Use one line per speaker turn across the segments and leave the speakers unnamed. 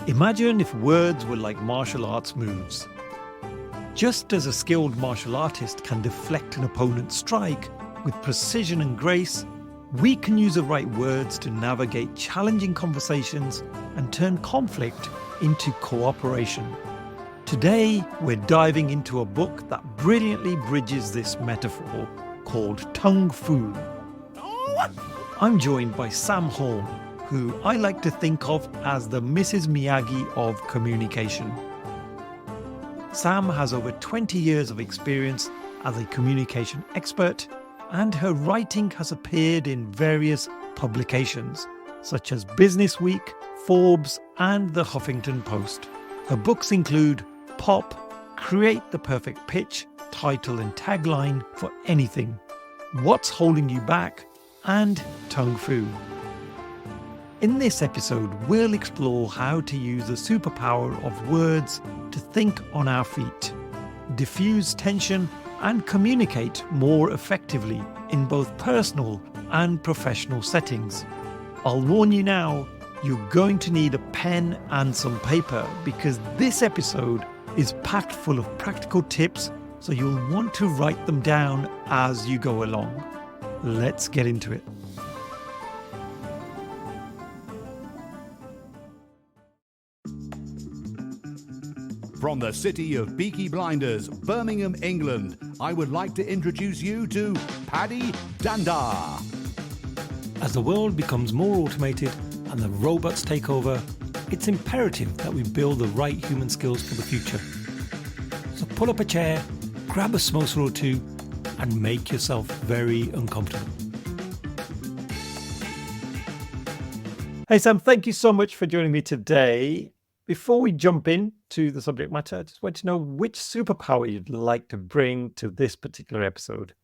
Imagine if words were like martial arts moves. Just as a skilled martial artist can deflect an opponent's strike with precision and grace, we can use the right words to navigate challenging conversations and turn conflict into cooperation. Today, we're diving into a book that brilliantly bridges this metaphor called Tung Fu. I'm joined by Sam Horn, who I like to think of as the Mrs. Miyagi of communication. Sam has over 20 years of experience as a communication expert, and her writing has appeared in various publications, such as Business Week, Forbes, and the Huffington Post. Her books include Pop, Create the Perfect Pitch, Title and Tagline for Anything, What's Holding You Back, and Tung Fu. In this episode, we'll explore how to use the superpower of words to think on our feet, diffuse tension, and communicate more effectively in both personal and professional settings. I'll warn you now, you're going to need a pen and some paper because this episode is packed full of practical tips, so you'll want to write them down as you go along. Let's get into it.
From the city of Peaky Blinders, Birmingham, England, I would like to introduce you to Paddy Dhanda.
As the world becomes more automated and the robots take over, it's imperative that we build the right human skills for the future. So pull up a chair, grab a samosa or two, and make yourself very uncomfortable. Hey Sam, thank you so much for joining me today. Before we jump into the subject matter, I just want to know which superpower you'd like to bring to this particular episode.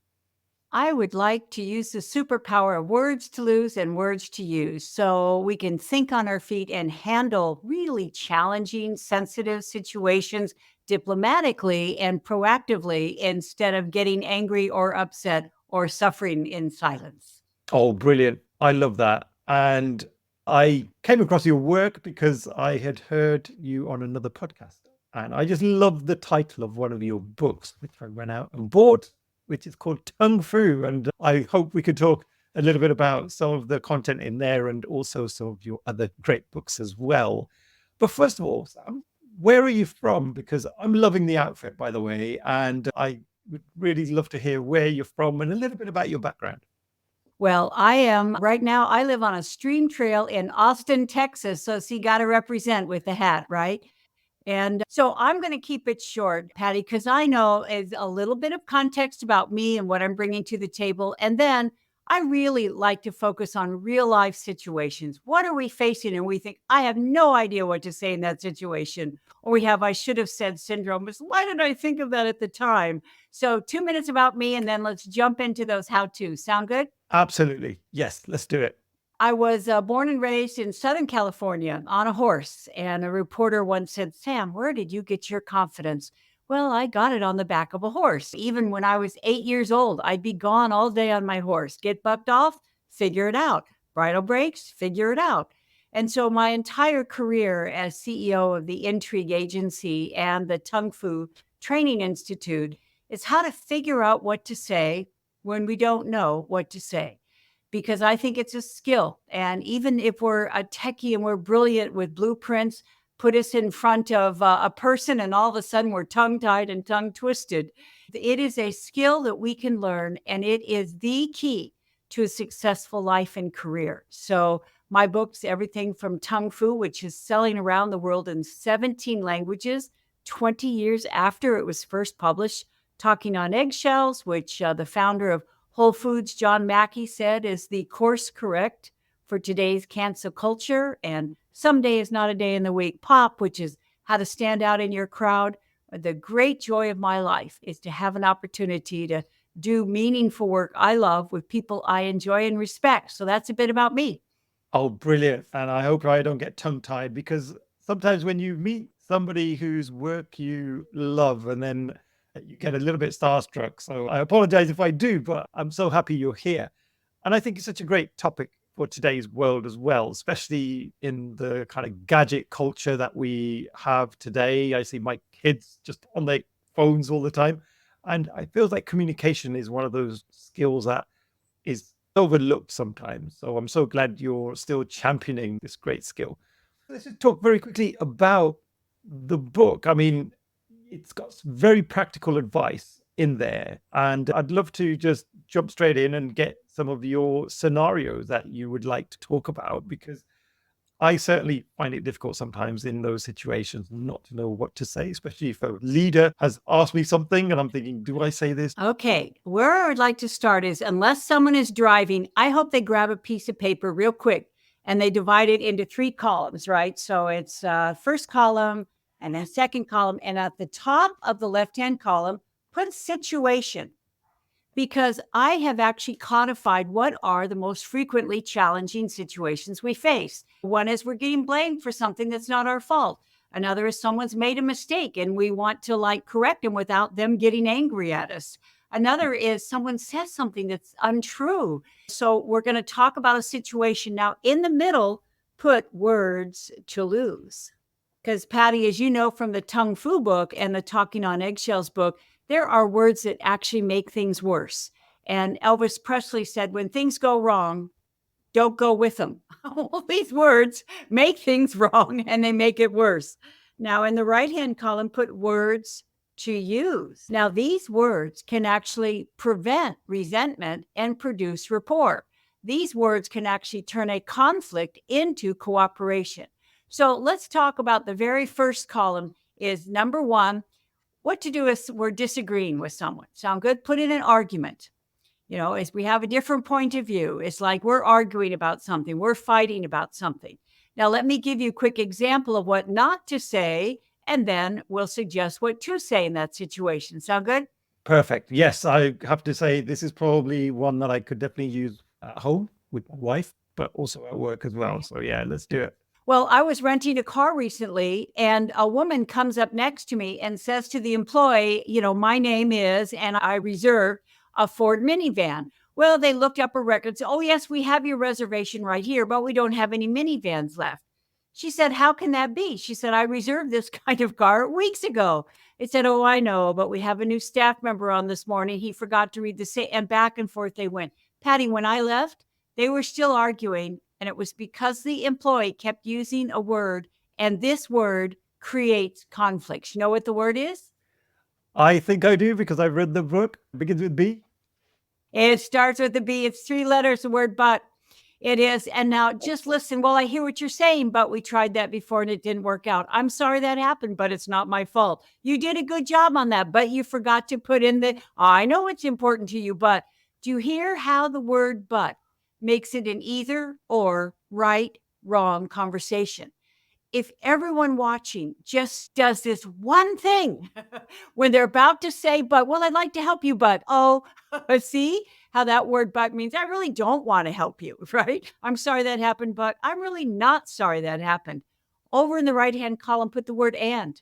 I would like to use the superpower of words to lose and words to use so we can think on our feet and handle really challenging, sensitive situations diplomatically and proactively instead of getting angry or upset or suffering in silence.
Oh, brilliant. I love that. And I came across your work because I had heard you on another podcast. And I just love the title of one of your books, which I went out and bought, which is called Tung Fu. And I hope we could talk a little bit about some of the content in there and also some of your other great books as well. But first of all, Sam, where are you from? Because I'm loving the outfit, by the way. And I would really love to hear where you're from and a little bit about your background.
Well, right now, I live on a stream trail in Austin, Texas. So got to represent with the hat, right? And so I'm going to keep it short, Patty, because I know is a little bit of context about me and what I'm bringing to the table. And then I really like to focus on real life situations. What are we facing? And we think, I have no idea what to say in that situation. Or we have, I should have said syndrome. Why did I think of that at the time? So 2 minutes about me, and then let's jump into those how-tos. Sound good?
Absolutely. Yes, let's do it.
I was born and raised in Southern California on a horse. And a reporter once said, Sam, where did you get your confidence? Well, I got it on the back of a horse. Even when I was 8 years old, I'd be gone all day on my horse. Get bucked off, figure it out. Bridle breaks, figure it out. And so my entire career as CEO of the Intrigue Agency and the Tung Fu Training Institute is how to figure out what to say when we don't know what to say. Because I think it's a skill. And even if we're a techie and we're brilliant with blueprints, put us in front of a person and all of a sudden we're tongue-tied and tongue-twisted. It is a skill that we can learn, and it is the key to a successful life and career. So my book's everything from Tung Fu, which is selling around the world in 17 languages, 20 years after it was first published, Talking on Eggshells, which the founder of Whole Foods, John Mackey, said is the course correct for today's cancel culture, and Someday is Not a Day in the Week. Pop, which is how to stand out in your crowd. The great joy of my life is to have an opportunity to do meaningful work I love with people I enjoy and respect. So that's a bit about me.
Oh, brilliant. And I hope I don't get tongue-tied, because sometimes when you meet somebody whose work you love and then you get a little bit starstruck. So I apologize if I do, but I'm so happy you're here. And I think it's such a great topic for today's world as well, especially in the kind of gadget culture that we have today. I see my kids just on their phones all the time. And I feel like communication is one of those skills that is overlooked sometimes. So I'm so glad you're still championing this great skill. Let's just talk very quickly about the book. I mean, it's got some very practical advice in there. And I'd love to just jump straight in and get some of your scenarios that you would like to talk about, because I certainly find it difficult sometimes in those situations not to know what to say, especially if a leader has asked me something and I'm thinking, do I say this?
Okay, where I would like to start is, unless someone is driving, I hope they grab a piece of paper real quick and they divide it into 3 columns, right? So it's first column and a second column. And at the top of the left-hand column, put situation, because I have actually codified what are the most frequently challenging situations we face. One is we're getting blamed for something that's not our fault. Another is someone's made a mistake and we want to correct them without them getting angry at us. Another is someone says something that's untrue. So we're going to talk about a situation. Now, in the middle, put words to lose. Because Patty, as you know from the Tongue Fu book and the Talking on Eggshells book, there are words that actually make things worse. And Elvis Presley said, when things go wrong, don't go with them. All these words make things wrong and they make it worse. Now, in the right-hand column, put words to use. Now, these words can actually prevent resentment and produce rapport. These words can actually turn a conflict into cooperation. So let's talk about the very first column is number 1, what to do if we're disagreeing with someone. Sound good? Put in an argument. You know, as we have a different point of view, it's like we're arguing about something, we're fighting about something. Now, let me give you a quick example of what not to say, and then we'll suggest what to say in that situation. Sound good?
Perfect. Yes, I have to say this is probably one that I could definitely use at home with my wife, but also at work as well. So yeah, let's do it.
Well, I was renting a car recently, and a woman comes up next to me and says to the employee, you know, my name is, and I reserved a Ford minivan. Well, they looked up her records. Oh, yes, we have your reservation right here, but we don't have any minivans left. She said, how can that be? She said, I reserved this kind of car weeks ago. It said, oh, I know, but we have a new staff member on this morning. He forgot to read the same, and back and forth they went. Patty, when I left, they were still arguing. And it was because the employee kept using a word, and this word creates conflicts. You know what the word is?
I think I do because I've read the book. It begins with B.
It starts with a B. It's 3 letters, the word but. It is. And now just listen. Well, I hear what you're saying, but we tried that before and it didn't work out. I'm sorry that happened, but it's not my fault. You did a good job on that, but you forgot to put in I know it's important to you, but do you hear how the word but makes it an either or, right, wrong conversation? If everyone watching just does this one thing when they're about to say, but, well, I'd like to help you, but, oh, see how that word but means I really don't want to help you, right? I'm sorry that happened, but I'm really not sorry that happened. Over in the right-hand column, put the word and.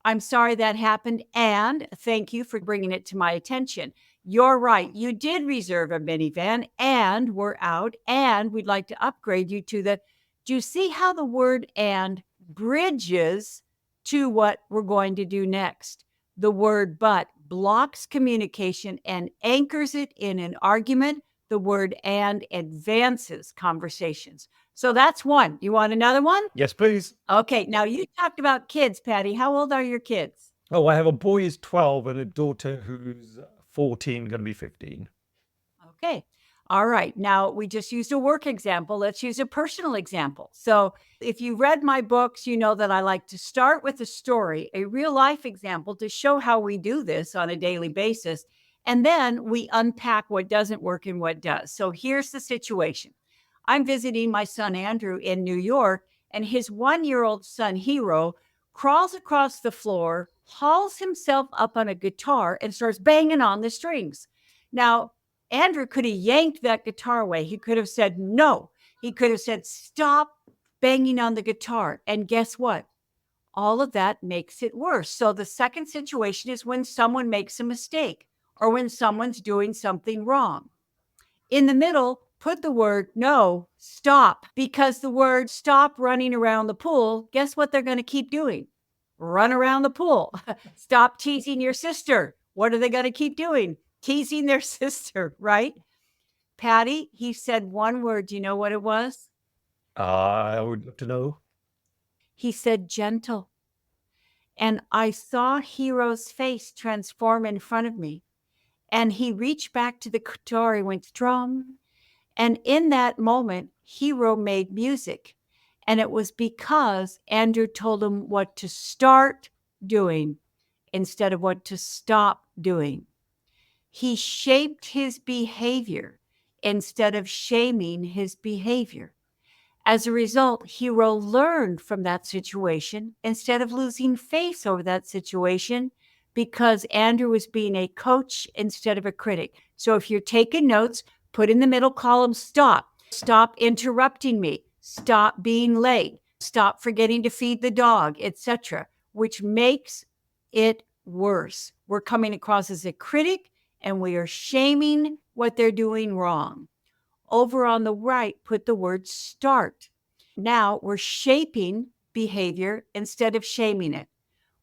I'm sorry that happened, and thank you for bringing it to my attention. You're right. You did reserve a minivan, and we're out, and we'd like to upgrade you to the. Do you see how the word and bridges to what we're going to do next? The word but blocks communication and anchors it in an argument. The word and advances conversations. So that's one. You want another one?
Yes, please.
Okay. Now you talked about kids, Patty. How old are your kids?
Oh, I have a boy who's 12 and a daughter who's 14, going to be 15.
Okay. All right. Now we just used a work example. Let's use a personal example. So if you read my books, you know that I like to start with a story, a real life example to show how we do this on a daily basis. And then we unpack what doesn't work and what does. So here's the situation. I'm visiting my son, Andrew, in New York, and his 1-year-old son, Hero, crawls across the floor, hauls himself up on a guitar, and starts banging on the strings. Now, Andrew could have yanked that guitar away. He could have said no. He could have said, stop banging on the guitar. And guess what? All of that makes it worse. So the second situation is when someone makes a mistake or when someone's doing something wrong. In the middle, put the word no, stop, because the word stop running around the pool, guess what they're going to keep doing? Run around the pool. Stop teasing your sister. What are they going to keep doing? Teasing their sister, right? Patty, he said one word. Do you know what it was?
I would love to know.
He said gentle. And I saw Hero's face transform in front of me. And he reached back to the guitar. He went strum. And in that moment, Hero made music. And it was because Andrew told him what to start doing instead of what to stop doing. He shaped his behavior instead of shaming his behavior. As a result, Hero learned from that situation instead of losing face over that situation because Andrew was being a coach instead of a critic. So if you're taking notes, put in the middle column, stop. Stop interrupting me. Stop being late. Stop forgetting to feed the dog, etc., which makes it worse. We're coming across as a critic and we are shaming what they're doing wrong. Over on the right, put the word start. Now we're shaping behavior instead of shaming it.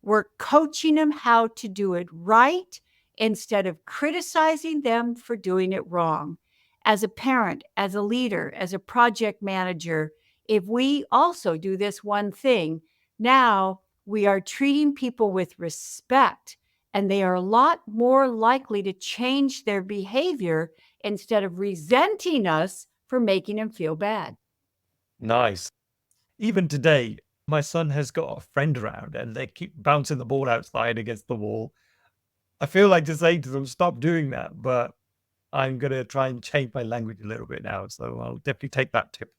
We're coaching them how to do it right instead of criticizing them for doing it wrong. As a parent, as a leader, as a project manager, if we also do this one thing, now we are treating people with respect and they are a lot more likely to change their behavior instead of resenting us for making them feel bad.
Nice. Even today, my son has got a friend around and they keep bouncing the ball outside against the wall. I feel like to say to them, stop doing that, but I'm going to try and change my language a little bit now. So I'll definitely take that tip.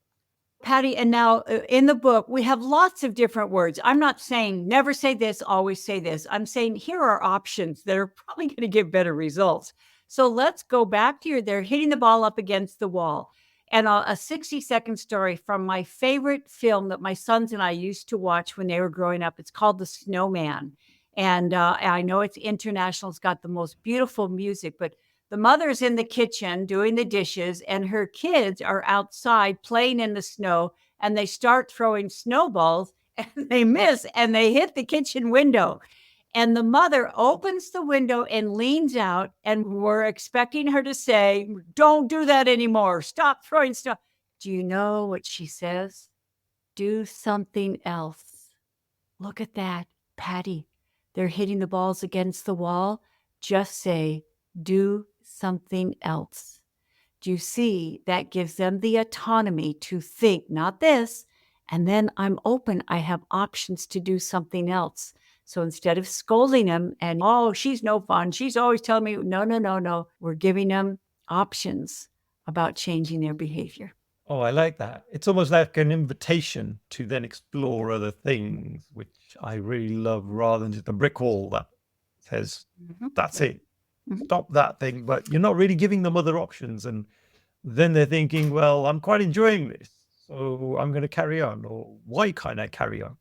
Patty, and now in the book, we have lots of different words. I'm not saying never say this, always say this. I'm saying here are options that are probably going to give better results. So let's go back to they're hitting the ball up against the wall. And a 60-second story from my favorite film that my sons and I used to watch when they were growing up. It's called The Snowman. And I know it's international. It's got the most beautiful music, but the mother's in the kitchen doing the dishes and her kids are outside playing in the snow and they start throwing snowballs and they miss and they hit the kitchen window. And the mother opens the window and leans out and we're expecting her to say, don't do that anymore. Stop throwing stuff. Do you know what she says? Do something else. Look at that, Patty. They're hitting the balls against the wall. Just say, do something else. Do you see? That gives them the autonomy to think, not this, and then I'm open. I have options to do something else. So instead of scolding them and, oh, she's no fun, she's always telling me, no, we're giving them options about changing their behavior.
Oh, I like that. It's almost like an invitation to then explore other things, which I really love, rather than just a brick wall that says, that's it. Stop that thing. But you're not really giving them other options. And then they're thinking, well, I'm quite enjoying this, so I'm going to carry on. Or why can't I carry on?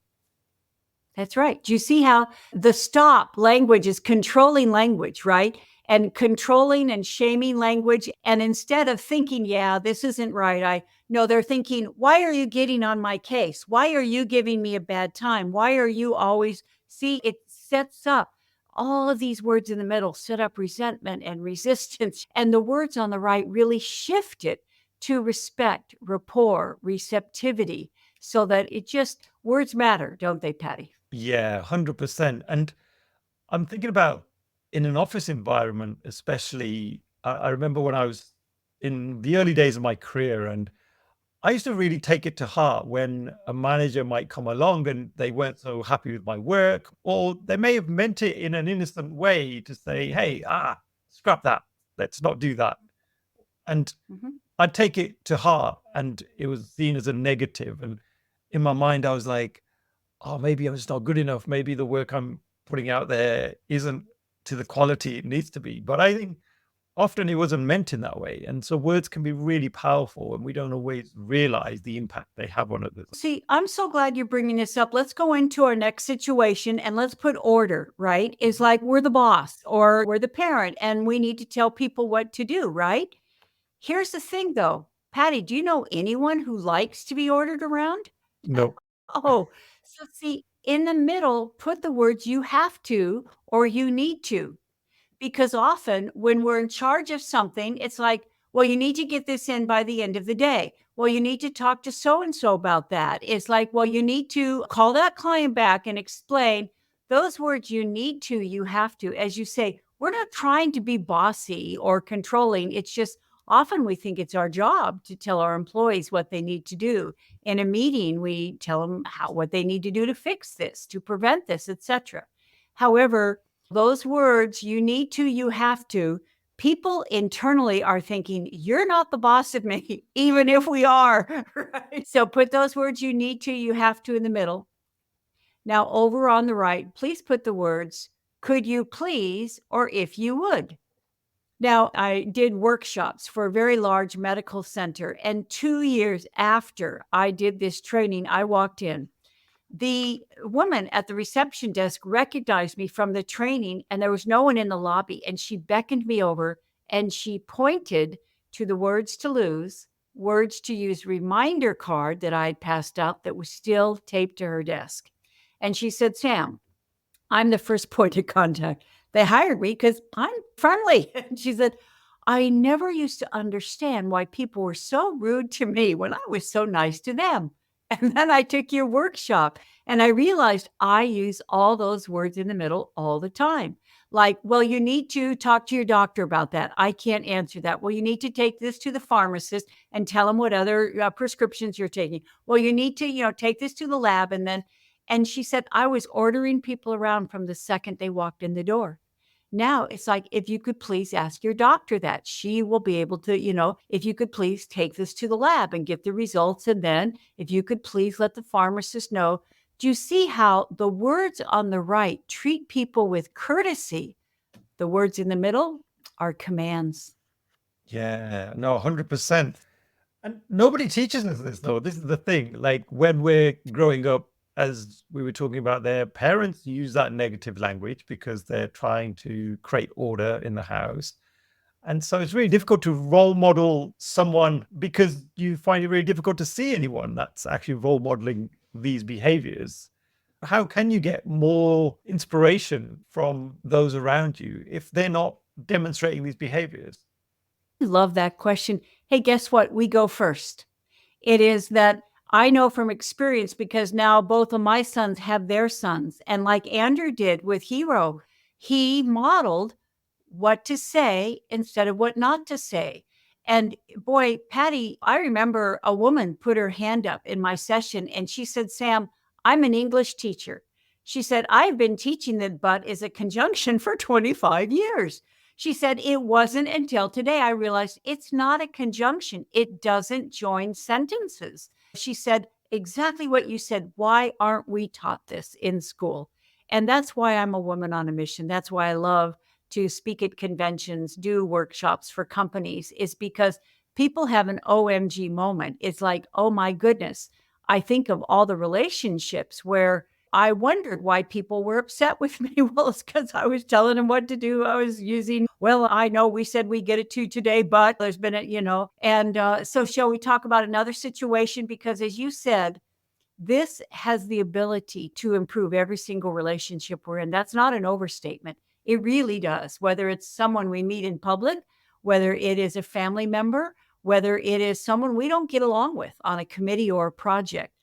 That's right. Do you see how the stop language is controlling language, right? And controlling and shaming language. And instead of thinking, yeah, this isn't right, they're thinking, why are you getting on my case? Why are you giving me a bad time? Why are you always, see, it sets up all of these words in the middle, set up resentment and resistance. And the words on the right really shift it to respect, rapport, receptivity, so that it just, words matter, don't they, Patty?
Yeah, 100%. And I'm thinking about in an office environment, especially, I remember when I was in the early days of my career, and I used to really take it to heart when a manager might come along and they weren't so happy with my work, or they may have meant it in an innocent way to say, hey, scrap that. Let's not do that. And I'd take it to heart and it was seen as a negative. And in my mind, I was like, oh, maybe I'm just not good enough. Maybe the work I'm putting out there isn't to the quality it needs to be. But I think often it wasn't meant in that way. And so words can be really powerful and we don't always realize the impact they have on others.
See, I'm so glad you're bringing this up. Let's go into our next situation and let's put order, right? It's like we're the boss or we're the parent and we need to tell people what to do, right? Here's the thing though. Patty, do you know anyone who likes to be ordered around?
No.
Oh, so see, in the middle, put the words you have to or you need to. Because often when we're in charge of something, it's like, well, you need to get this in by the end of the day. Well, you need to talk to so and so about that. It's like, well, you need to call that client back and explain those words you need to, you have to. As you say, we're not trying to be bossy or controlling. It's just often we think it's our job to tell our employees what they need to do. In a meeting, we tell them what they need to do to fix this, to prevent this, etc. However, those words, you need to, you have to, people internally are thinking, you're not the boss of me, even if we are. Right? So put those words, you need to, you have to in the middle. Now, over on the right, please put the words, could you please, or if you would. Now, I did workshops for a very large medical center. And 2 years after I did this training, I walked in. The woman at the reception desk recognized me from the training, and there was no one in the lobby. And she beckoned me over and she pointed to the words to lose, words to use reminder card that I'd passed out that was still taped to her desk. And she said, Sam, I'm the first point of contact. They hired me because I'm friendly. And she said, I never used to understand why people were so rude to me when I was so nice to them. And then I took your workshop and I realized I use all those words in the middle all the time. Like, well, you need to talk to your doctor about that. I can't answer that. Well, you need to take this to the pharmacist and tell them what other prescriptions you're taking. Well, you need to, take this to the lab and she said, I was ordering people around from the second they walked in the door. Now it's like, if you could please ask your doctor that, she will be able to, if you could please take this to the lab and get the results. And then if you could please let the pharmacist know. Do you see how the words on the right treat people with courtesy? The words in the middle are commands.
Yeah, no, 100%. And nobody teaches us this, though. This is the thing. Like when we're growing up, as we were talking about, their parents use that negative language because they're trying to create order in the house. And so it's really difficult to role model someone because you find it really difficult to see anyone that's actually role modeling these behaviors. How can you get more inspiration from those around you if they're not demonstrating these behaviors?
Love that question. Hey, guess what? We go first. It is that I know from experience because now both of my sons have their sons. And like Andrew did with Hero, he modeled what to say instead of what not to say. And boy, Patty, I remember a woman put her hand up in my session and she said, Sam, I'm an English teacher. She said, I've been teaching that but is a conjunction for 25 years. She said, it wasn't until today I realized it's not a conjunction. It doesn't join sentences. She said, exactly what you said. Why aren't we taught this in school? And that's why I'm a woman on a mission. That's why I love to speak at conventions, do workshops for companies, is because people have an OMG moment. It's like, oh my goodness. I think of all the relationships where I wondered why people were upset with me. Well, it's because I was telling them what to do. I was using, well, I know we said we get it to today, but there's been And so shall we talk about another situation? Because as you said, this has the ability to improve every single relationship we're in. That's not an overstatement. It really does, whether it's someone we meet in public, whether it is a family member, whether it is someone we don't get along with on a committee or a project.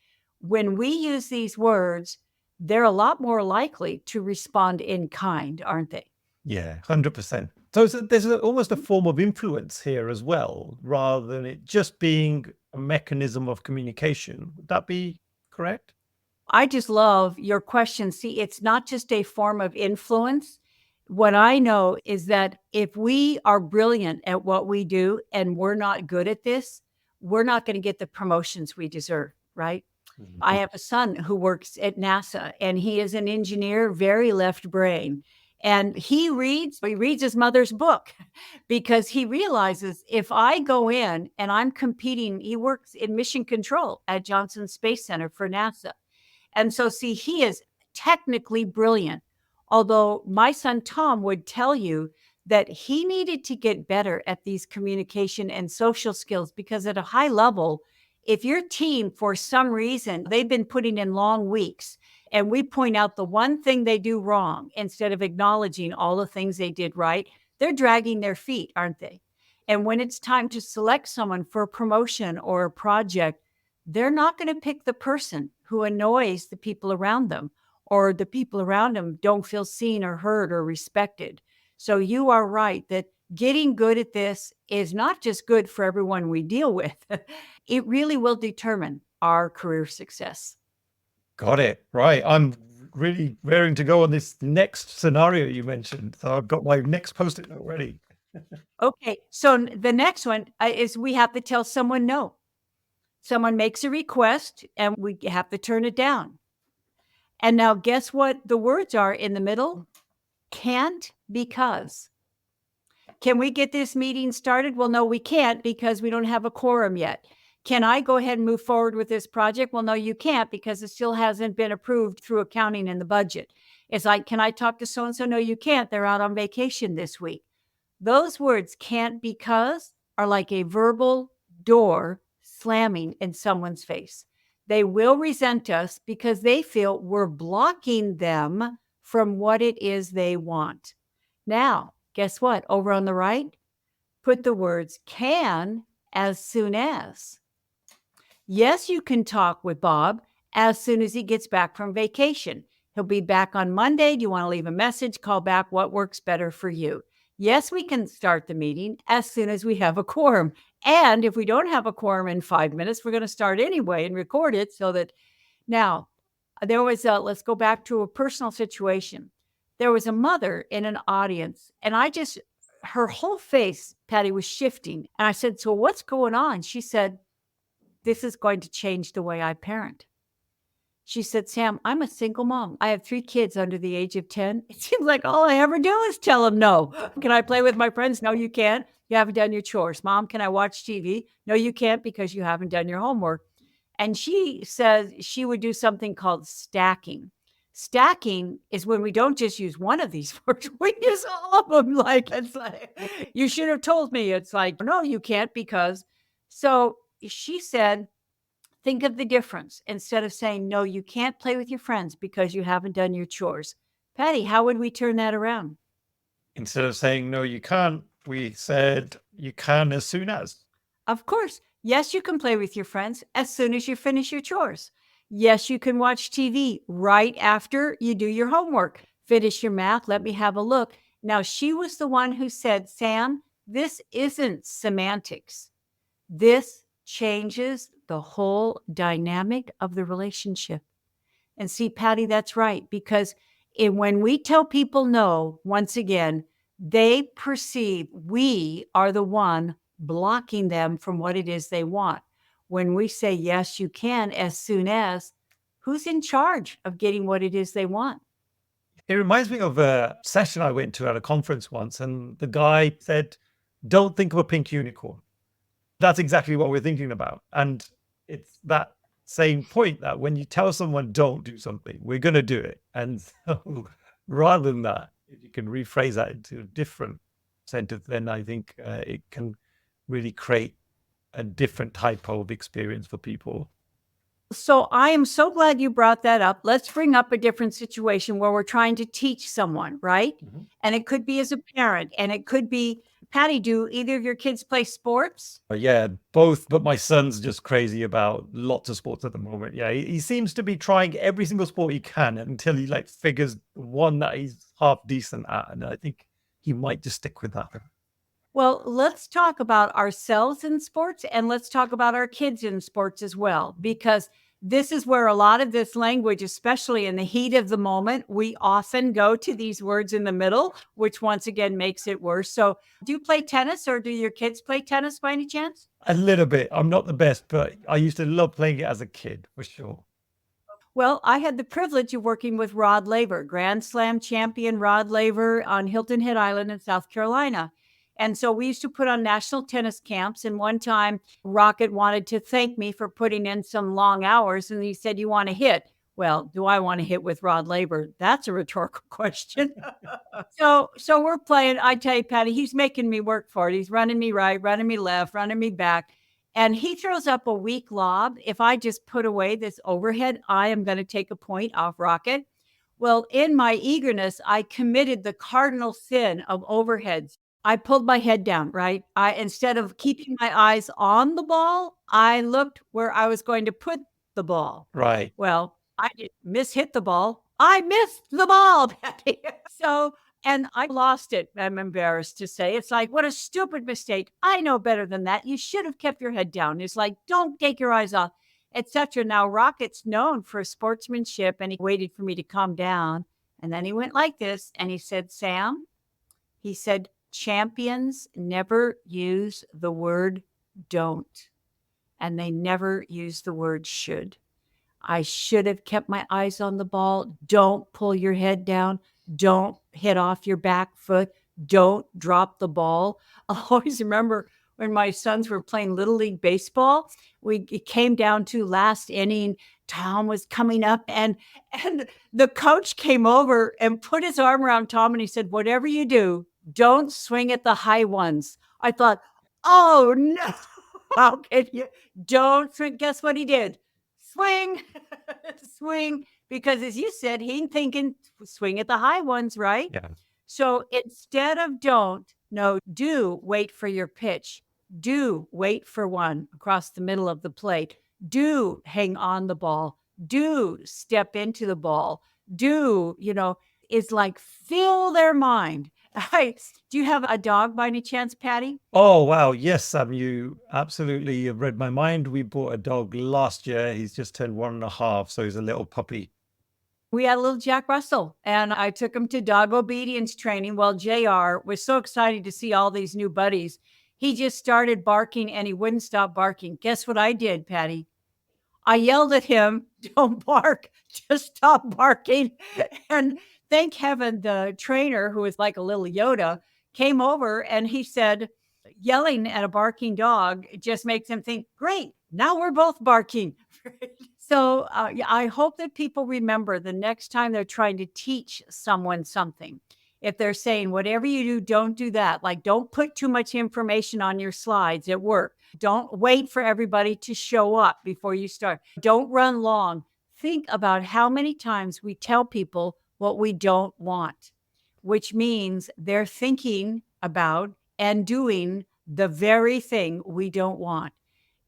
When we use these words, they're a lot more likely to respond in kind, aren't they?
Yeah, 100%. So there's almost a form of influence here as well, rather than it just being a mechanism of communication. Would that be correct?
I just love your question. See, it's not just a form of influence. What I know is that if we are brilliant at what we do and we're not good at this, we're not going to get the promotions we deserve, right? I have a son who works at NASA and he is an engineer, very left brain. And he reads his mother's book because he realizes if I go in and I'm competing, he works in mission control at Johnson Space Center for NASA. And so, see, he is technically brilliant. Although my son Tom would tell you that he needed to get better at these communication and social skills because at a high level, if your team, for some reason, they've been putting in long weeks and we point out the one thing they do wrong instead of acknowledging all the things they did right, they're dragging their feet, aren't they? And when it's time to select someone for a promotion or a project, they're not going to pick the person who annoys the people around them or the people around them don't feel seen or heard or respected. So you are right that getting good at this is not just good for everyone we deal with. It really will determine our career success.
Got it. Right. I'm really raring to go on this next scenario you mentioned. So I've got my next post-it note ready.
Okay, so the next one is we have to tell someone no. Someone makes a request and we have to turn it down. And now guess what the words are in the middle? Can't because. Can we get this meeting started? Well, no, we can't because we don't have a quorum yet. Can I go ahead and move forward with this project? Well, no, you can't because it still hasn't been approved through accounting and the budget. It's like, can I talk to so-and-so? No, you can't. They're out on vacation this week. Those words can't because are like a verbal door slamming in someone's face. They will resent us because they feel we're blocking them from what it is they want. Now, guess what? Over on the right, put the words can as soon as. Yes, you can talk with Bob as soon as he gets back from vacation. He'll be back on Monday. Do you want to leave a message? Call back. What works better for you? Yes, we can start the meeting as soon as we have a quorum. And if we don't have a quorum in 5 minutes, we're going to start anyway and record it so that now there was let's go back to a personal situation. There was a mother in an audience and her whole face, Patty, was shifting. And I said, so what's going on? She said, this is going to change the way I parent. She said, Sam, I'm a single mom. I have 3 kids under the age of 10. It seems like all I ever do is tell them no. Can I play with my friends? No, you can't. You haven't done your chores. Mom, can I watch TV? No, you can't because you haven't done your homework. And she says she would do something called stacking. Stacking is when we don't just use one of these words, we use all of them. Like, it's like, you should have told me. It's like, no, you can't because. So she said, think of the difference. Instead of saying, no, you can't play with your friends because you haven't done your chores. Patty, how would we turn that around?
Instead of saying, no, you can't, we said, you can as soon as.
Of course. Yes, you can play with your friends as soon as you finish your chores. Yes, you can watch TV right after you do your homework. Finish your math. Let me have a look. Now, she was the one who said, Sam, this isn't semantics. This changes the whole dynamic of the relationship. And see, Patty, that's right. Because when we tell people no, once again, they perceive we are the one blocking them from what it is they want. When we say, yes, you can, as soon as, who's in charge of getting what it is they want?
It reminds me of a session I went to at a conference once, and the guy said, don't think of a pink unicorn. That's exactly what we're thinking about. And it's that same point that when you tell someone don't do something, we're going to do it. And so rather than that, if you can rephrase that into a different sentence, then I think it can really create a different type of experience for people.
So I am so glad you brought that up. Let's bring up a different situation where we're trying to teach someone, right?
Mm-hmm.
And it could be as a parent, and it could be, Patty, do either of your kids play sports?
Yeah, both. But my son's just crazy about lots of sports at the moment. Yeah, he seems to be trying every single sport he can until he like figures one that he's half decent at. And I think he might just stick with that.
Well, let's talk about ourselves in sports and let's talk about our kids in sports as well, because this is where a lot of this language, especially in the heat of the moment, we often go to these words in the middle, which once again makes it worse. So do you play tennis or do your kids play tennis by any chance?
A little bit. I'm not the best, but I used to love playing it as a kid, for sure.
Well, I had the privilege of working with Rod Laver, Grand Slam champion Rod Laver on Hilton Head Island in South Carolina. And so we used to put on national tennis camps. And one time, Rocket wanted to thank me for putting in some long hours. And he said, you want to hit? Well, do I want to hit with Rod Laver? That's a rhetorical question. So we're playing. I tell you, Patty, he's making me work for it. He's running me right, running me left, running me back. And he throws up a weak lob. If I just put away this overhead, I am going to take a point off Rocket. Well, in my eagerness, I committed the cardinal sin of overheads. I pulled my head down, right? I instead of keeping my eyes on the ball, I looked where I was going to put the ball.
Right.
Well, I did hit the ball. I missed the ball, Patty. So, and I lost it. I'm embarrassed to say. It's like, what a stupid mistake. I know better than that. You should have kept your head down. It's like, don't take your eyes off, etc. Now, Rocket's known for sportsmanship, and he waited for me to calm down. And then he went like this, and he said, Sam, he said, champions never use the word don't, and they never use the word should. I should have kept my eyes on the ball. Don't pull your head down. Don't hit off your back foot. Don't drop the ball. I always remember when my sons were playing Little League Baseball, it came down to last inning. Tom was coming up and the coach came over and put his arm around Tom and he said, whatever you do, don't swing at the high ones. I thought, oh no, how can you? Don't swing. Guess what he did? Swing, swing. Because as you said, he ain't thinking swing at the high ones, right?
Yeah.
So instead of don't, no, do wait for your pitch. Do wait for one across the middle of the plate. Do hang on the ball. Do step into the ball. Do, is like fill their mind. Do you have a dog by any chance, Patty?
Oh, wow. Yes, Sam, you absolutely have read my mind. We bought a dog last year. He's just turned 1.5, so he's a little puppy.
We had a little Jack Russell, and I took him to dog obedience training. Well, JR was so excited to see all these new buddies. He just started barking, and he wouldn't stop barking. Guess what I did, Patty? I yelled at him, don't bark, just stop barking. And thank heaven the trainer, who was like a little Yoda, came over and he said, yelling at a barking dog just makes him think, great, now we're both barking. So I hope that people remember the next time they're trying to teach someone something, if they're saying, whatever you do, don't do that. Like, don't put too much information on your slides at work. Don't wait for everybody to show up before you start. Don't run long. Think about how many times we tell people what we don't want, which means they're thinking about and doing the very thing we don't want.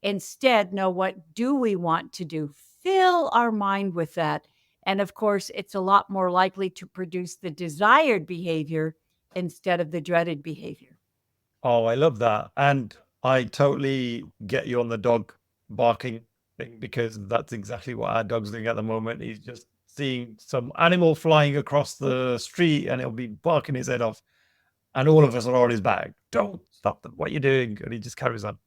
Instead, know what do we want to do? Fill our mind with that. And of course, it's a lot more likely to produce the desired behavior instead of the dreaded behavior.
Oh, I love that. And I totally get you on the dog barking thing, because that's exactly what our dog's doing at the moment. He's just seeing some animal flying across the street and he'll be barking his head off. And all of us are on his back. Don't stop them. What are you doing? And he just carries on.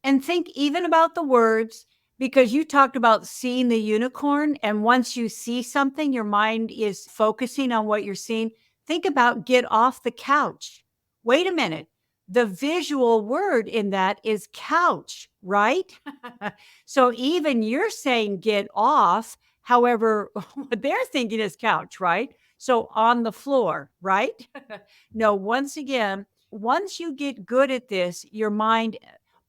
And think even about the words, because you talked about seeing the unicorn. And once you see something, your mind is focusing on what you're seeing. Think about get off the couch. Wait a minute. The visual word in that is couch, right? So even you're saying get off. However, what they're thinking is couch, right? So on the floor, right? No, once again, once you get good at this, your mind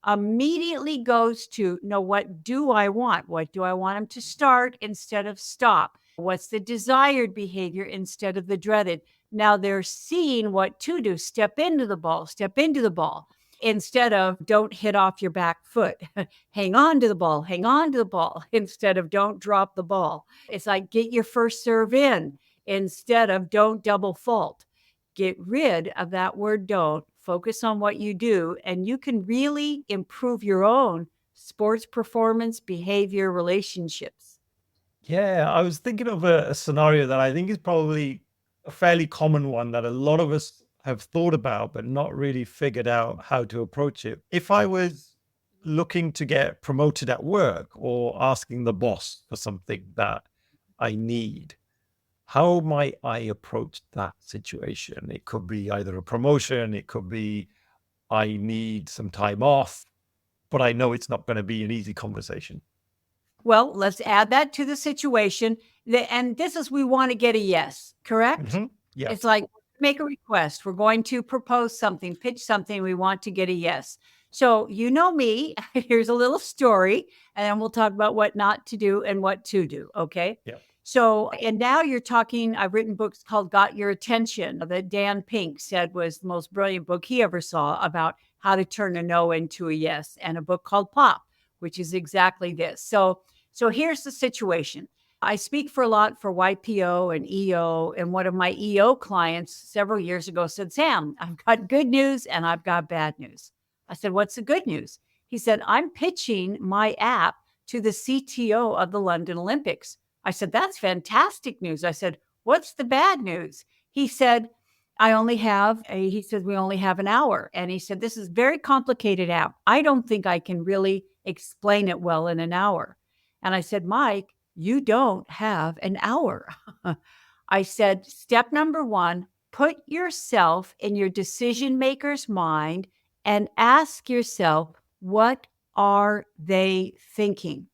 immediately goes to, no, what do I want? What do I want them to start instead of stop? What's the desired behavior instead of the dreaded? Now they're seeing what to do. Step into the ball instead of don't hit off your back foot. Hang on to the ball instead of don't drop the ball. It's like get your first serve in instead of don't double fault. Get rid of that word don't. Focus on what you do, and you can really improve your own sports performance, behavior, relationships.
Yeah, I was thinking of a scenario that I think is probably a fairly common one that a lot of us have thought about, but not really figured out how to approach it. If I was looking to get promoted at work or asking the boss for something that I need, how might I approach that situation? It could be either a promotion, it could be I need some time off, but I know it's not going to be an easy conversation.
Well, let's add that to the situation. And this is, we want to get a yes, correct?
Mhm. Yeah.
It's like, make a request. We're going to propose something, pitch something. We want to get a yes. So, you know me, here's a little story, and then we'll talk about what not to do and what to do. Okay.
Yeah.
So, and now you're talking, I've written books called Got Your Attention that Dan Pink said was the most brilliant book he ever saw about how to turn a no into a yes, and a book called Pop, which is exactly this. So here's the situation. I speak for a lot for YPO and EO, and one of my EO clients several years ago said, Sam, I've got good news and I've got bad news. I said, what's the good news? He said, I'm pitching my app to the CTO of the London Olympics. I said, that's fantastic news. I said, what's the bad news? He said, he said, we only have an hour. And he said, this is very complicated app. I don't think I can really explain it well in an hour. And I said, Mike, you don't have an hour. I said, step number one, put yourself in your decision maker's mind and ask yourself, what are they thinking?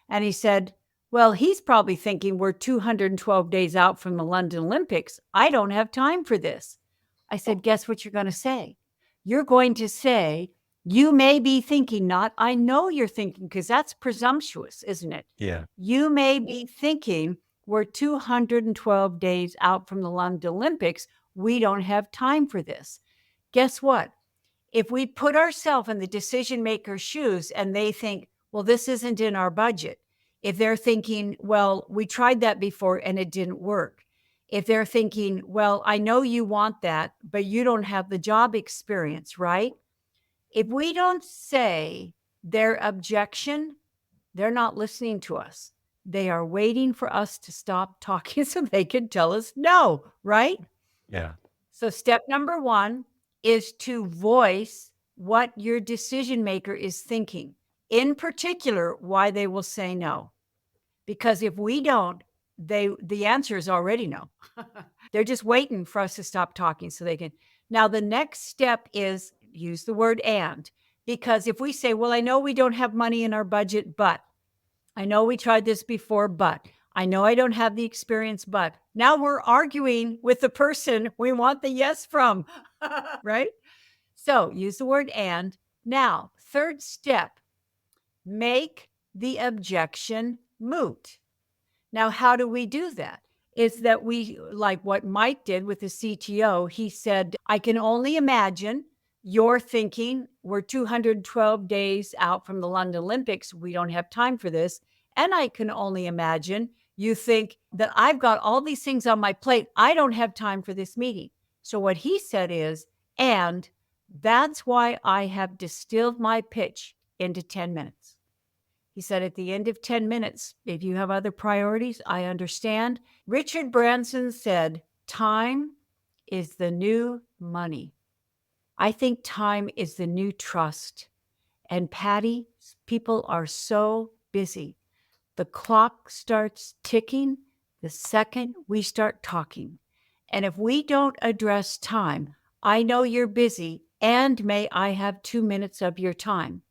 And he said, well, he's probably thinking we're 212 days out from the London Olympics. I don't have time for this. I said, guess what you're going to say? You're going to say, you may be thinking, not I know you're thinking, because that's presumptuous, isn't it?
Yeah.
You may be thinking we're 212 days out from the London Olympics. We don't have time for this. Guess what? If we put ourselves in the decision maker's shoes and they think, well, this isn't in our budget. If they're thinking, well, we tried that before and it didn't work. If they're thinking, well, I know you want that, but you don't have the job experience, right? If we don't say their objection, they're not listening to us. They are waiting for us to stop talking so they can tell us no, right?
Yeah.
So step number one is to voice what your decision maker is thinking, in particular, why they will say no. Because if we don't, the answer is already no. They're just waiting for us to stop talking so they can. Now, the next step is use the word and, because if we say, well, I know we don't have money in our budget, but I know we tried this before, but I know I don't have the experience, but now we're arguing with the person we want the yes from, right? So use the word and. Now, third step, make the objection moot. Now, how do we do that? Is that we, like what Mike did with the CTO, he said, I can only imagine you're thinking we're 212 days out from the London Olympics. We don't have time for this. And I can only imagine you think that I've got all these things on my plate. I don't have time for this meeting. So what he said is, and that's why I have distilled my pitch into 10 minutes. He said, at the end of 10 minutes, if you have other priorities, I understand. Richard Branson said, time is the new money. I think time is the new trust. And Patty, people are so busy. The clock starts ticking the second we start talking. And if we don't address time, I know you're busy, and may I have 2 minutes of your time?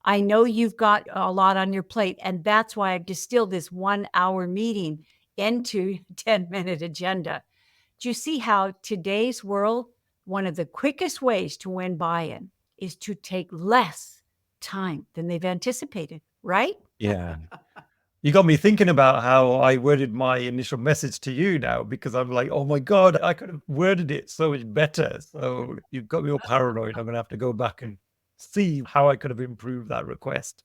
I know you've got a lot on your plate, and that's why I've distilled this 1 hour meeting into 10-minute agenda. Do you see how today's world, one of the quickest ways to win buy-in is to take less time than they've anticipated, right?
Yeah. You got me thinking about how I worded my initial message to you now, because I'm like, oh my God, I could have worded it so much better. So you've got me all paranoid. I'm going to have to go back and see how I could have improved that request.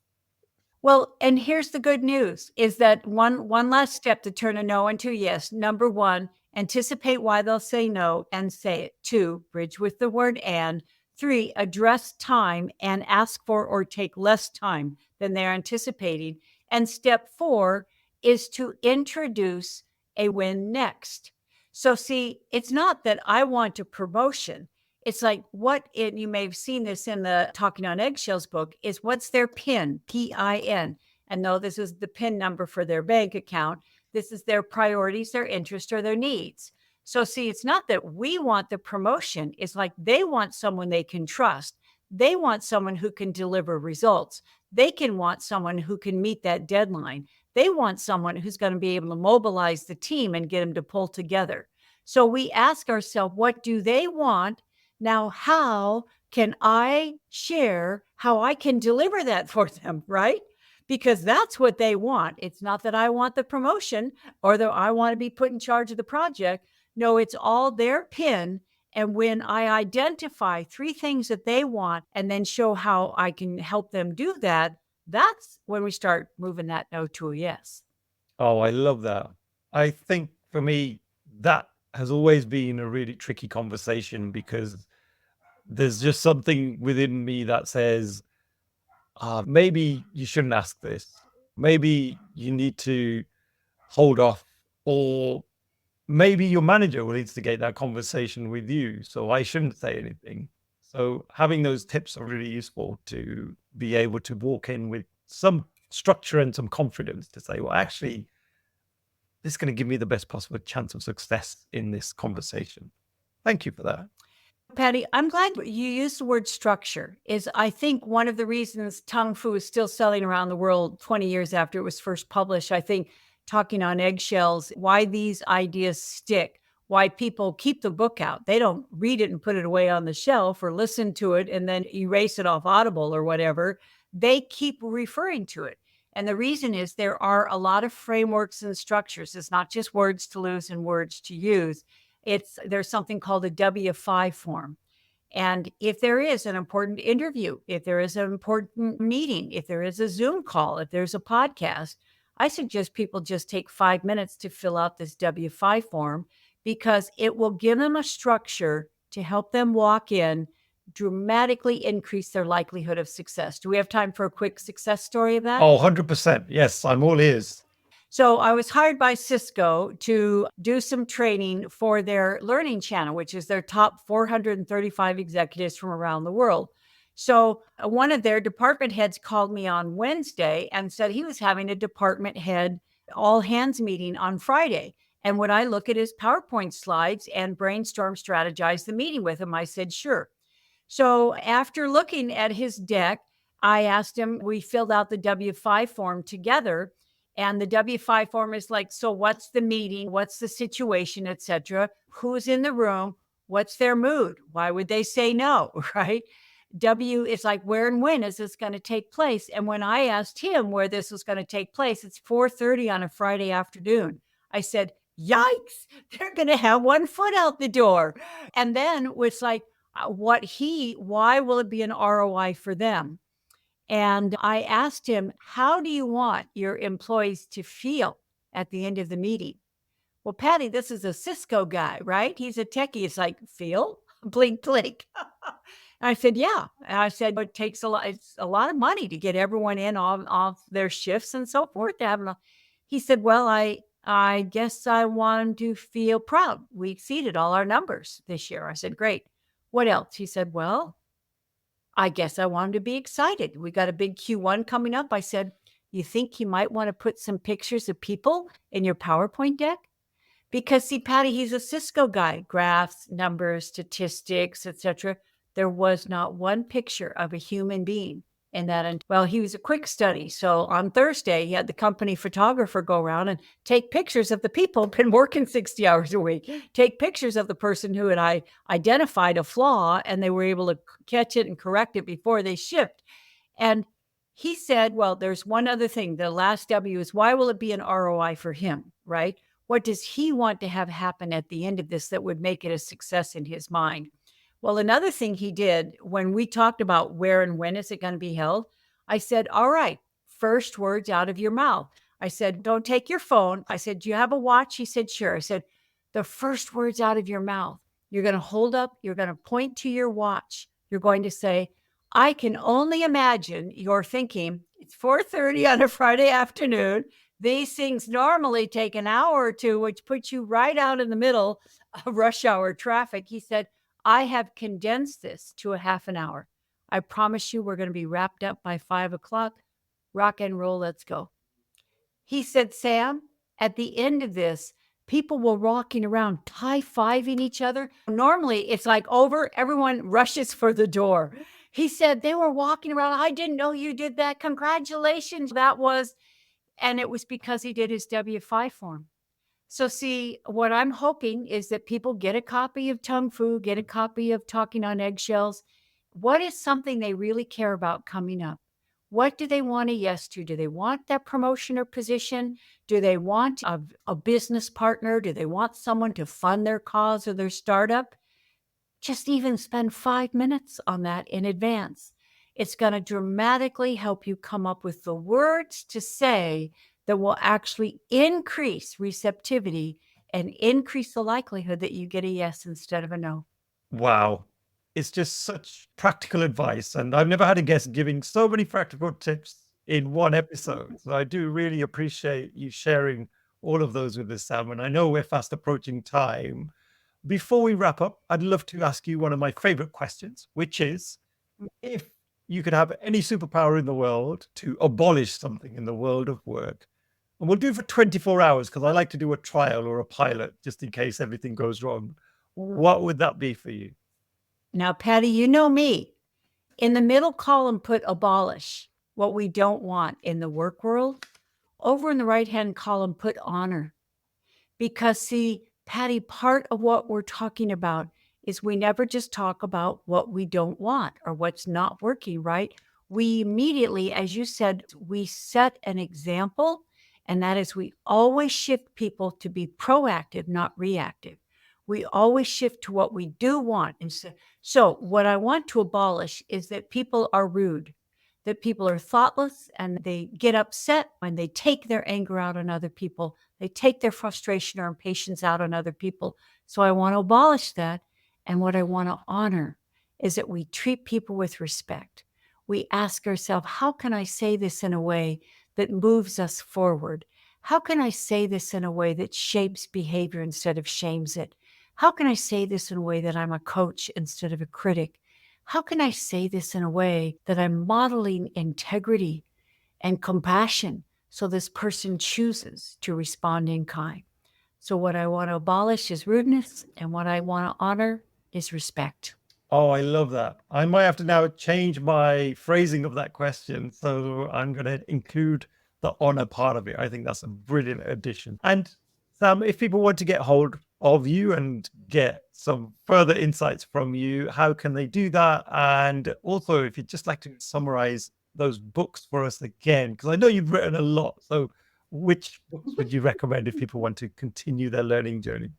Well, and here's the good news is that one last step to turn a no into a yes. Number one, anticipate why they'll say no and say it. 2, bridge with the word and. 3, address time and ask for or take less time than they're anticipating. And step 4 is to introduce a win next. So see, it's not that I want a promotion. It's like you may have seen this in the Talking on Eggshells book, is what's their PIN, PIN. And no, this is the PIN number for their bank account. This is their priorities, their interests, or their needs. So see, it's not that we want the promotion. It's like they want someone they can trust. They want someone who can deliver results. They can want someone who can meet that deadline. They want someone who's going to be able to mobilize the team and get them to pull together. So we ask ourselves, what do they want? Now, how can I share how I can deliver that for them, right? Because that's what they want. It's not that I want the promotion or that I want to be put in charge of the project. No, it's all their pin. And when I identify 3 things that they want and then show how I can help them do that, that's when we start moving that no to a yes.
Oh, I love that. I think for me, that has always been a really tricky conversation because there's just something within me that says, maybe you shouldn't ask this. Maybe you need to hold off, or maybe your manager will instigate that conversation with you. So I shouldn't say anything. So having those tips are really useful to be able to walk in with some structure and some confidence to say, well, actually, this is going to give me the best possible chance of success in this conversation. Thank you for that.
Patty, I'm glad you used the word structure. Is I think one of the reasons Tung Fu is still selling around the world 20 years after it was first published. I think talking on eggshells, why these ideas stick, why people keep the book out. They don't read it and put it away on the shelf or listen to it and then erase it off Audible or whatever. They keep referring to it. And the reason is there are a lot of frameworks and structures. It's not just words to lose and words to use. There's something called a W5 form. And if there is an important interview, if there is an important meeting, if there is a Zoom call, if there's a podcast, I suggest people just take 5 minutes to fill out this W5 form because it will give them a structure to help them walk in, dramatically increase their likelihood of success. Do we have time for a quick success story of that?
Oh, 100%. Yes, I'm all ears.
So I was hired by Cisco to do some training for their learning channel, which is their top 435 executives from around the world. So one of their department heads called me on Wednesday and said he was having a department head all hands meeting on Friday. And would I look at his PowerPoint slides and brainstorm strategize the meeting with him? I said, sure. So after looking at his deck, I asked him, we filled out the W5 form together. And the W5 form is like, so what's the meeting? What's the situation, et cetera? Who's in the room? What's their mood? Why would they say no, right? W is like, where and when is this going to take place? And when I asked him where this was going to take place, it's 4:30 on a Friday afternoon. I said, yikes, they're going to have one foot out the door. And then it's like, why will it be an ROI for them? And I asked him, how do you want your employees to feel at the end of the meeting? Well, Patty, this is a Cisco guy, right? He's a techie. It's like, feel? Blink, blink. I said, yeah. And I said, it takes it's a lot of money to get everyone in off their shifts and so forth. He said, well, I guess I want them to feel proud. We exceeded all our numbers this year. I said, great. What else? He said, well, I guess I want him to be excited. We got a big Q1 coming up. I said, you think you might want to put some pictures of people in your PowerPoint deck? Because see, Patty, he's a Cisco guy, graphs, numbers, statistics, etc. There was not one picture of a human being in that. And well, he was a quick study. So on Thursday, he had the company photographer go around and take pictures of the people who've been working 60 hours a week, take pictures of the person who had identified a flaw, and they were able to catch it and correct it before they shipped. And he said, well, there's one other thing. The last W is, why will it be an ROI for him, right? What does he want to have happen at the end of this that would make it a success in his mind? Well, another thing he did when we talked about where and when is it going to be held, I said, all right, first words out of your mouth. I said, don't take your phone. I said, do you have a watch? He said, sure. I said, the first words out of your mouth, you're going to hold up, you're going to point to your watch. You're going to say, I can only imagine you're thinking, it's 4:30 on a Friday afternoon. These things normally take an hour or two, which puts you right out in the middle of rush hour traffic. He said, I have condensed this to a half an hour. I promise you we're going to be wrapped up by 5 o'clock. Rock and roll, let's go. He said, Sam, at the end of this, people were walking around high-fiving each other. Normally, it's like over, everyone rushes for the door. He said, they were walking around. I didn't know you did that. Congratulations. And it was because he did his W-5 form. So see, what I'm hoping is that people get a copy of Tongue Fu, get a copy of Talking on Eggshells. What is something they really care about coming up? What do they want a yes to? Do they want that promotion or position? Do they want a business partner? Do they want someone to fund their cause or their startup? Just even spend 5 minutes on that in advance. It's going to dramatically help you come up with the words to say that will actually increase receptivity and increase the likelihood that you get a yes instead of a no.
Wow. It's just such practical advice. And I've never had a guest giving so many practical tips in one episode. So I do really appreciate you sharing all of those with us, Sam. And I know we're fast approaching time. Before we wrap up, I'd love to ask you one of my favorite questions, which is if you could have any superpower in the world to abolish something in the world of work, and we'll do it for 24 hours because I like to do a trial or a pilot just in case everything goes wrong. What would that be for you?
Now, Patty, you know me. In the middle column, put abolish, what we don't want in the work world. Over in the right-hand column, put honor. Because see, Patty, part of what we're talking about is we never just talk about what we don't want or what's not working, right? We immediately, as you said, we set an example, and that is we always shift people to be proactive, not reactive. We always shift to what we do want. And so what I want to abolish is that people are rude, that people are thoughtless, and they get upset when they take their anger out on other people. They take their frustration or impatience out on other people. So I want to abolish that. And what I want to honor is that we treat people with respect. We ask ourselves, how can I say this in a way that moves us forward? How can I say this in a way that shapes behavior instead of shames it? How can I say this in a way that I'm a coach instead of a critic? How can I say this in a way that I'm modeling integrity and compassion so this person chooses to respond in kind? So what I want to abolish is rudeness, and what I want to honor is respect.
Oh, I love that. I might have to now change my phrasing of that question. So I'm going to include the honor part of it. I think that's a brilliant addition. And Sam, if people want to get hold of you and get some further insights from you, how can they do that? And also, if you'd just like to summarize those books for us again, because I know you've written a lot. So which books would you recommend if people want to continue their learning journey?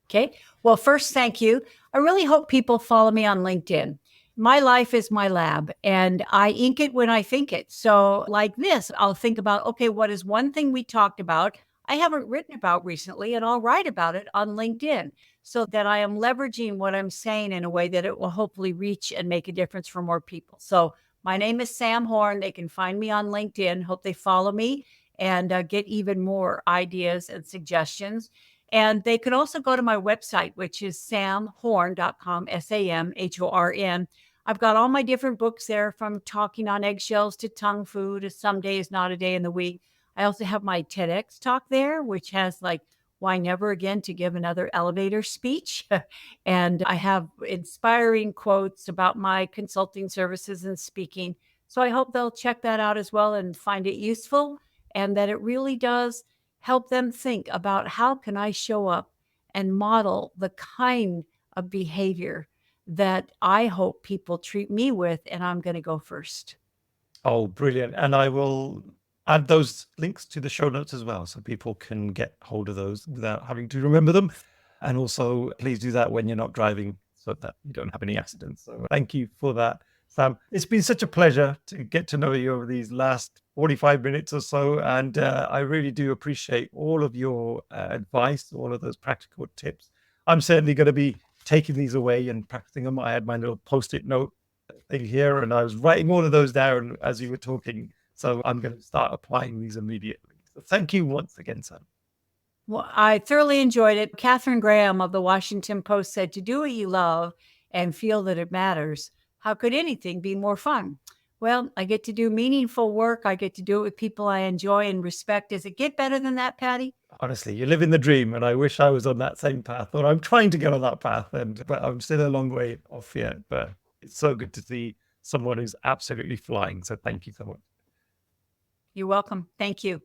Okay. Well, first, thank you. I really hope people follow me on LinkedIn. My life is my lab, and I ink it when I think it. So like this, I'll think about, okay, what is one thing we talked about I haven't written about recently, and I'll write about it on LinkedIn so that I am leveraging what I'm saying in a way that it will hopefully reach and make a difference for more people. So my name is Sam Horn. They can find me on LinkedIn. Hope they follow me and get even more ideas and suggestions. And they can also go to my website, which is samhorn.com, SAMHORN. I've got all my different books there, from Talking on Eggshells to Tongue Fu to Some Days Not a Day in the Week. I also have my TEDx talk there, which has like why never again to give another elevator speech. And I have inspiring quotes about my consulting services and speaking. So I hope they'll check that out as well and find it useful, and that it really does help them think about how can I show up and model the kind of behavior that I hope people treat me with, and I'm going to go first.
Oh, brilliant. And I will add those links to the show notes as well, so people can get hold of those without having to remember them. And also, please do that when you're not driving so that you don't have any accidents. So thank you for that, Sam. It's been such a pleasure to get to know you over these last 45 minutes or so. And I really do appreciate all of your advice, all of those practical tips. I'm certainly going to be taking these away and practicing them. I had my little post-it note thing here, and I was writing all of those down as you were talking. So I'm going to start applying these immediately. So thank you once again, Sam.
Well, I thoroughly enjoyed it. Katharine Graham of the Washington Post said, to do what you love and feel that it matters, how could anything be more fun? Well, I get to do meaningful work. I get to do it with people I enjoy and respect. Does it get better than that, Patty?
Honestly, you're living the dream, and I wish I was on that same path, or I'm trying to get on that path, but I'm still a long way off yet. But it's so good to see someone who's absolutely flying. So thank you so much.
You're welcome. Thank you.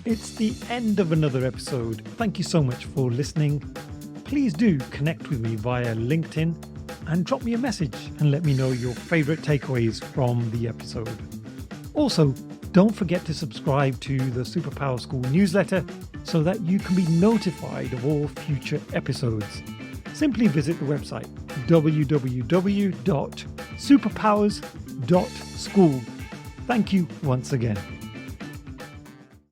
It's the end of another episode. Thank you so much for listening. Please do connect with me via LinkedIn and drop me a message and let me know your favorite takeaways from the episode. Also, don't forget to subscribe to the Superpower School newsletter so that you can be notified of all future episodes. Simply visit the website www.superpowers.school. Thank you once again.